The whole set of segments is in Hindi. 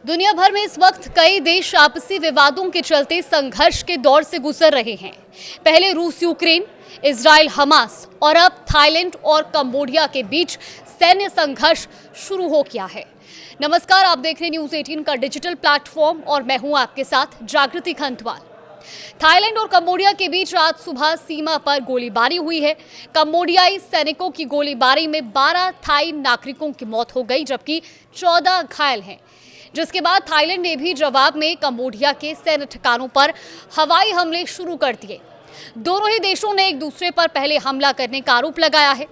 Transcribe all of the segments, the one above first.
दुनिया भर में इस वक्त कई देश आपसी विवादों के चलते संघर्ष के दौर से गुजर रहे हैं। पहले रूस यूक्रेन, इजराइल हमास और अब थाईलैंड और कंबोडिया के बीच सैन्य संघर्ष शुरू हो गया है। नमस्कार, आप देख रहे हैं न्यूज़ 18 का डिजिटल प्लेटफॉर्म और मैं हूं आपके साथ जागृति खंतवाल। थाईलैंड और कंबोडिया के बीच आज सुबह सीमा पर गोलीबारी हुई है। कंबोडियाई सैनिकों की गोलीबारी में 12 थाई नागरिकों की मौत हो गई जबकि 14 घायल हैं, जिसके बाद थाईलैंड ने भी जवाब में कंबोडिया के सैन्य ठिकानों पर हवाई हमले शुरू कर दिए। दोनों ही देशों ने एक दूसरे पर पहले हमला करने का आरोप लगाया है।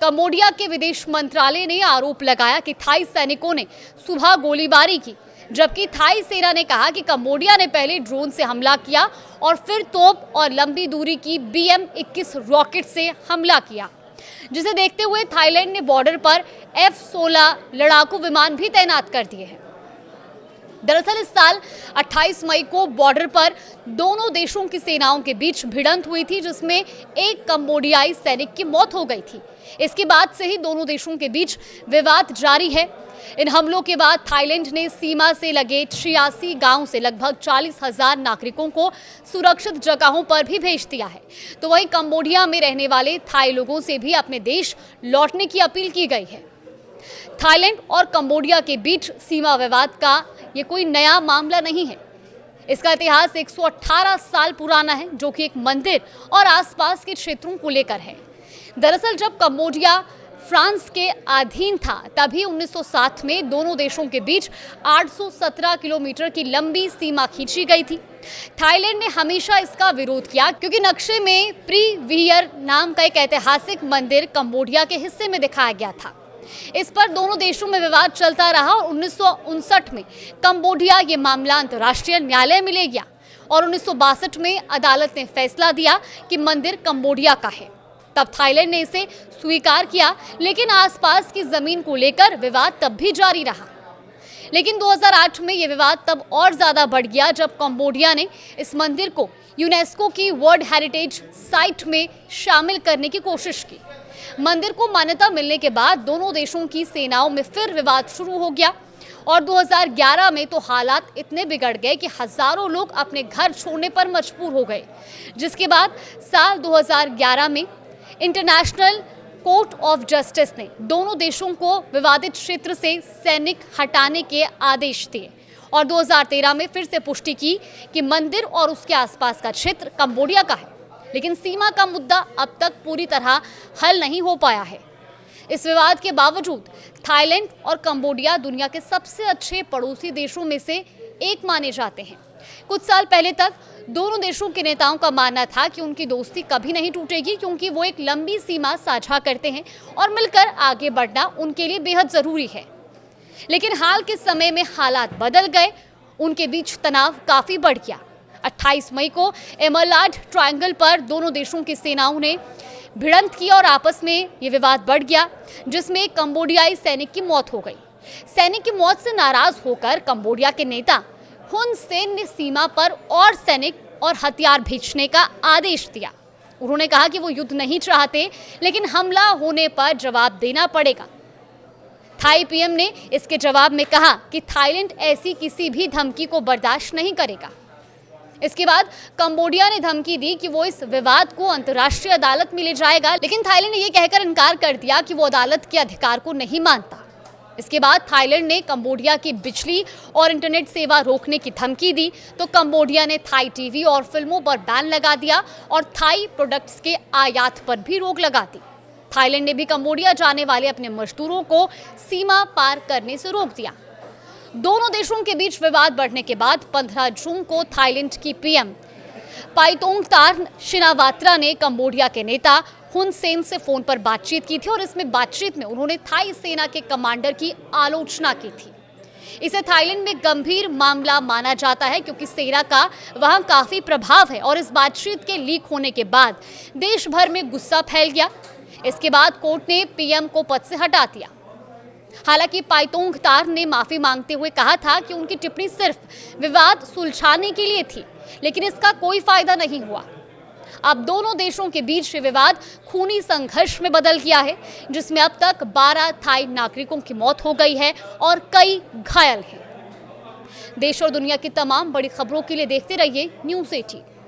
कंबोडिया के विदेश मंत्रालय ने आरोप लगाया कि थाई सैनिकों ने सुबह गोलीबारी की, जबकि थाई सेना ने कहा कि कंबोडिया ने पहले ड्रोन से हमला किया और फिर तोप और लंबी दूरी की BM-21 रॉकेट से हमला किया, जिसे देखते हुए थाईलैंड ने बॉर्डर पर F-16 लड़ाकू विमान भी तैनात कर दिए हैं। दरअसल इस साल 28 मई को बॉर्डर पर दोनों देशों की सेनाओं के बीच भिड़ंत हुई थी, जिसमें एक कंबोडियाई सैनिक की मौत हो गई थी। इसके बाद से ही दोनों देशों के बीच विवाद जारी है। इन हमलों के बाद थाईलैंड ने सीमा से लगे 86 गांव से लगभग 40,000 नागरिकों को सुरक्षित जगहों पर भी भेज दिया है। तो वहीं कंबोडिया में रहने वाले थाई लोगों से भी अपने देश लौटने की अपील की गई है। थाईलैंड और कंबोडिया के बीच सीमा विवाद का ये कोई नया मामला नहीं है। इसका इतिहास 118 साल पुराना है, जो कि एक मंदिर और आसपास के क्षेत्रों को लेकर है। दरअसल जब कंबोडिया फ्रांस के अधीन था, तभी 1907 में दोनों देशों के बीच 817 किलोमीटर की लंबी सीमा खींची गई थी। थाईलैंड ने हमेशा इसका विरोध किया, क्योंकि नक्शे में प्रीवियर नाम का एक ऐतिहासिक मंदिर कंबोडिया के हिस्से में दिखाया गया था। इस पर दोनों देशों में विवाद चलता रहा और 1959 में कंबोडिया ये मामला अंतर्राष्ट्रीय न्यायालय में ले गया और 1962 में अदालत ने फैसला दिया कि मंदिर कंबोडिया का है। तब थाईलैंड ने इसे स्वीकार किया, लेकिन आसपास की जमीन को लेकर विवाद तब भी जारी रहा। लेकिन 2008 में ये विवाद तब और ज्यादा बढ़ गया जब कंबोडिया ने इस मंदिर को यूनेस्को की वर्ल्ड हेरिटेज साइट में शामिल करने की कोशिश की। मंदिर को मान्यता मिलने के बाद दोनों देशों की सेनाओं में फिर विवाद शुरू हो गया और 2011 में तो हालात इतने बिगड़ गए कि हजारों लोग अपने घर छोड़ने पर मजबूर हो गए, जिसके बाद साल 2011 में इंटरनेशनल कोर्ट ऑफ जस्टिस ने दोनों देशों को विवादित क्षेत्र से सैनिक हटाने के आदेश दिए और 2013 में फिर से पुष्टि की कि मंदिर और उसके आसपास का क्षेत्र कंबोडिया का है। लेकिन सीमा का मुद्दा अब तक पूरी तरह हल नहीं हो पाया है। इस विवाद के बावजूद थाईलैंड और कंबोडिया दुनिया के सबसे अच्छे पड़ोसी देशों में से एक माने जाते हैं। कुछ साल पहले तक दोनों देशों के नेताओं का मानना था कि उनकी दोस्ती कभी नहीं टूटेगी, क्योंकि वो एक लंबी सीमा साझा करते हैं और मिलकर आगे बढ़ना उनके लिए बेहद जरूरी है। लेकिन हाल के समय में हालात बदल गए, उनके बीच तनाव काफी बढ़ गया। 28 मई को एमरलाड ट्रायंगल पर दोनों देशों की सेनाओं ने भिड़ंत की और आपस में ये विवाद बढ़ गया, जिसमें एक कंबोडियाई सैनिक की मौत हो गई। सैनिक की मौत से नाराज होकर कंबोडिया के नेता हुन सेन ने सीमा पर और सैनिक और हथियार भेजने का आदेश दिया। उन्होंने कहा कि वो युद्ध नहीं चाहते, लेकिन हमला होने पर जवाब देना पड़ेगा। थाई PM ने इसके जवाब में कहा कि थाईलैंड ऐसी किसी भी धमकी को बर्दाश्त नहीं करेगा। इसके बाद कंबोडिया ने धमकी दी कि वो इस विवाद को अंतर्राष्ट्रीय अदालत में ले जाएगा, लेकिन थाईलैंड ने यह कहकर इनकार कर दिया कि वो अदालत के अधिकार को नहीं मानता। इसके बाद थाईलैंड ने कंबोडिया की बिजली और इंटरनेट सेवा रोकने की धमकी दी, तो कंबोडिया ने थाई TV और फिल्मों पर बैन लगा दिया और थाई प्रोडक्ट्स के आयात पर भी रोक लगा दी। थाईलैंड ने भी कंबोडिया जाने वाले अपने मजदूरों को सीमा पार करने से रोक दिया। दोनों देशों के बीच विवाद बढ़ने के बाद 15 जून को थाईलैंड की PM पाइतोंगतार्न शिनावात्रा ने कंबोडिया के नेता हुन सेन से फोन पर बातचीत की थी और इसमें बातचीत में उन्होंने थाई सेना के कमांडर की आलोचना की थी। इसे थाईलैंड में गंभीर मामला माना जाता है, क्योंकि सेना का वहां काफी प्रभाव है और इस बातचीत के लीक होने के बाद देश भर में गुस्सा फैल गया। इसके बाद कोर्ट ने PM को पद से हटा दिया। हालांकि पाइतोंगतार्न ने माफी मांगते हुए कहा था कि उनकी टिप्पणी सिर्फ विवाद सुलझाने के लिए थी, लेकिन इसका कोई फायदा नहीं हुआ। अब दोनों देशों के बीच विवाद खूनी संघर्ष में बदल गया है, जिसमें अब तक 12 थाई नागरिकों की मौत हो गई है और कई घायल हैं। देश और दुनिया की तमाम बड़ी खबरों के लिए देखते रहिए न्यूज़ 18।